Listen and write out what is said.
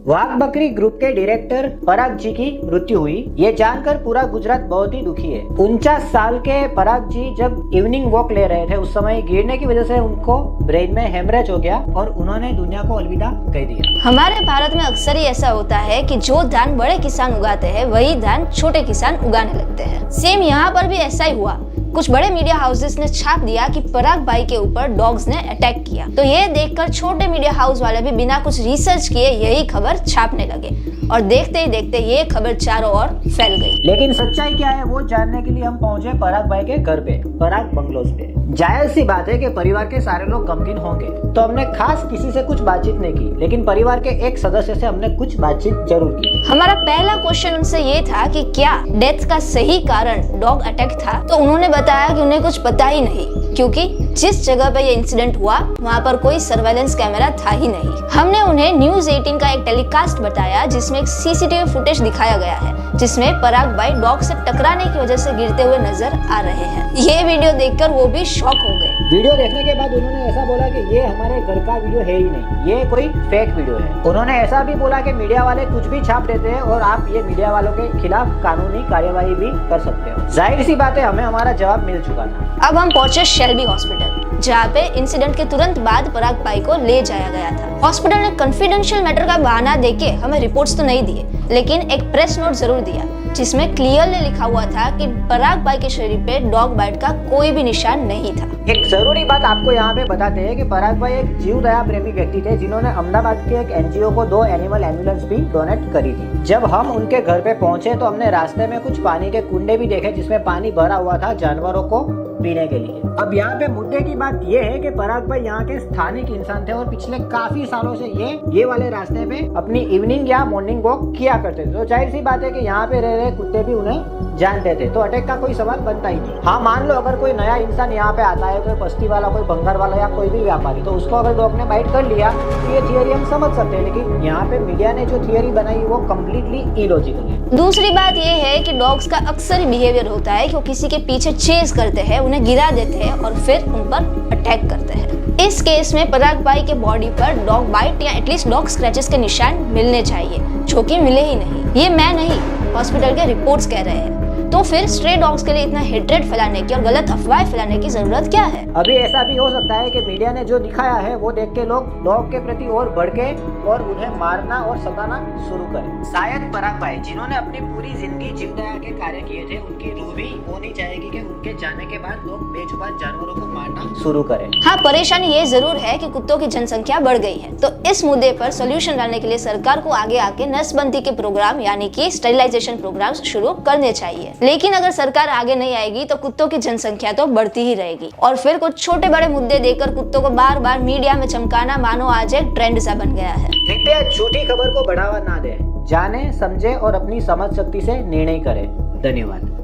वाघ बकरी ग्रुप के डायरेक्टर पराग जी की मृत्यु हुई, ये जानकर पूरा गुजरात बहुत ही दुखी है। 49 साल के पराग जी जब इवनिंग वॉक ले रहे थे, उस समय गिरने की वजह से उनको ब्रेन में हेमरेज हो गया और उन्होंने दुनिया को अलविदा कह दिया। हमारे भारत में अक्सर ही ऐसा होता है कि जो धान बड़े किसान उगाते हैं वही धान छोटे किसान उगाने लगते हैं। सेम यहाँ पर भी ऐसा ही हुआ। कुछ बड़े मीडिया हाउसेस ने छाप दिया कि पराग भाई के ऊपर डॉग्स ने अटैक किया, तो ये देखकर छोटे मीडिया हाउस वाले भी बिना कुछ रिसर्च किए यही खबर छापने लगे और देखते ही देखते ये खबर चारों ओर फैल गई। लेकिन सच्चाई क्या है वो जानने के लिए हम पहुंचे पराग भाई के घर पे, पराग बंगलोज पे। जायज सी बात है कि परिवार के सारे लोग गमगीन होंगे, तो हमने खास किसी से कुछ बातचीत नहीं की, लेकिन परिवार के एक सदस्य से हमने कुछ बातचीत जरूर की। हमारा पहला क्वेश्चन उनसे ये था कि क्या डेथ का सही कारण डॉग अटैक था, तो उन्होंने बताया कि उन्हें कुछ पता ही नहीं, क्योंकि जिस जगह पे ये इंसिडेंट हुआ वहाँ पर कोई सर्वेलेंस कैमरा था ही नहीं। हमने उन्हें न्यूज 18 का एक टेलीकास्ट बताया जिसमें एक सीसीटीवी फुटेज दिखाया गया है, जिसमें पराग भाई डॉग से टकराने की वजह से गिरते हुए नजर आ रहे हैं। ये वीडियो देखकर वो भी शॉक हो गए। वीडियो देखने के बाद उन्होंने ऐसा बोला कि ये हमारे घर का वीडियो है ही नहीं, ये कोई फेक वीडियो है। उन्होंने ऐसा भी बोला कि मीडिया वाले कुछ भी छाप देते हैं और आप ये मीडिया वालों के खिलाफ कानूनी कार्यवाही भी कर सकते हो। जाहिर सी बात है, हमें हमारा जवाब मिल चुका था। अब हम पहुंचे शेल्बी हॉस्पिटल, जहाँ पे इंसिडेंट के तुरंत बाद पराग भाई को ले जाया गया था। हॉस्पिटल ने कॉन्फिडेंशियल मैटर का बहाना देके हमें रिपोर्ट्स तो नहीं दिए, लेकिन एक प्रेस नोट जरूर दिया जिसमें क्लियरली लिखा हुआ था कि पराग भाई के शरीर पे डॉग बाइट का कोई भी निशान नहीं था। एक जरूरी बात आपको यहाँ पे बताते हैं कि पराग भाई एक जीव दया प्रेमी व्यक्ति थे, जिन्होंने अहमदाबाद के एक एनजीओ को 2 एनिमल एम्बुलेंस भी डोनेट करी थी। जब हम उनके घर पे पहुंचे तो हमने रास्ते में कुछ पानी के कुंडे भी देखे जिसमें पानी भरा हुआ था जानवरों को पीने के लिए। अब यहाँ पे मुद्दे की बात ये है कि पराग भाई यहाँ के स्थानिक इंसान थे और पिछले काफी सालों से ये वाले रास्ते पे अपनी इवनिंग या मॉर्निंग वॉक किया करते थे, तो जाहिर सी बात है कि यहाँ पे रह रहे कुत्ते भी उन्हें जानते थे, तो अटैक का कोई सवाल बनता ही नहीं। हाँ, मान लो अगर कोई नया इंसान यहाँ पे आता है, कोई बस्ती वाला, कोई बंगार वाला या कोई भी व्यापारी, तो उसको अगर डॉग ने बाइट कर लिया तो ये थियरी हम समझ सकते हैं, लेकिन यहाँ पे मीडिया ने जो थियरी बनाई वो कम्प्लीटली इलॉजिकल है। दूसरी बात ये है कि डॉग्स का अक्सर बिहेवियर होता है कि वो किसी के पीछे चेज करते हैं, उन्हें गिरा देते हैं और फिर उन पर अटैक करते हैं। इस केस में पराग भाई के बॉडी पर डॉग बाइट या एटलीस्ट डॉग स्क्रैचेस के निशान मिलने चाहिए, जो कि मिले ही नहीं। ये मैं नहीं, हॉस्पिटल के रिपोर्ट्स कह रहे हैं। तो फिर स्ट्रे डॉग्स के लिए इतना हेट्रेड फैलाने की और गलत अफवाह फैलाने की जरूरत क्या है? अभी ऐसा भी हो सकता है कि मीडिया ने जो दिखाया है वो देख के लोग डॉग के प्रति और भड़के और उन्हें मारना और सताना शुरू करें। शायद पराग भाई, जिन्होंने अपनी पूरी जिंदगी जीवदया के कार्य किए थे, उनकी रूह भी होनी चाहेगी कि उनके जाने के बाद लोग बेजुबान जानवरों को मारना शुरू करें। हाँ, परेशानी ये जरूर है कि कुत्तों की जनसंख्या बढ़ गई है, तो इस मुद्दे पर सोल्यूशन लाने के लिए सरकार को आगे आके नसबंदी के प्रोग्राम यानी कि स्टेरिलाइजेशन प्रोग्राम शुरू करने चाहिए। लेकिन अगर सरकार आगे नहीं आएगी तो कुत्तों की जनसंख्या तो बढ़ती ही रहेगी और फिर कुछ छोटे बड़े मुद्दे देकर कुत्तों को बार बार मीडिया में चमकाना मानो आज एक ट्रेंड सा बन गया है। कृपया झूठी खबर को बढ़ावा ना दें, जाने समझे और अपनी समझ शक्ति से निर्णय करें। धन्यवाद।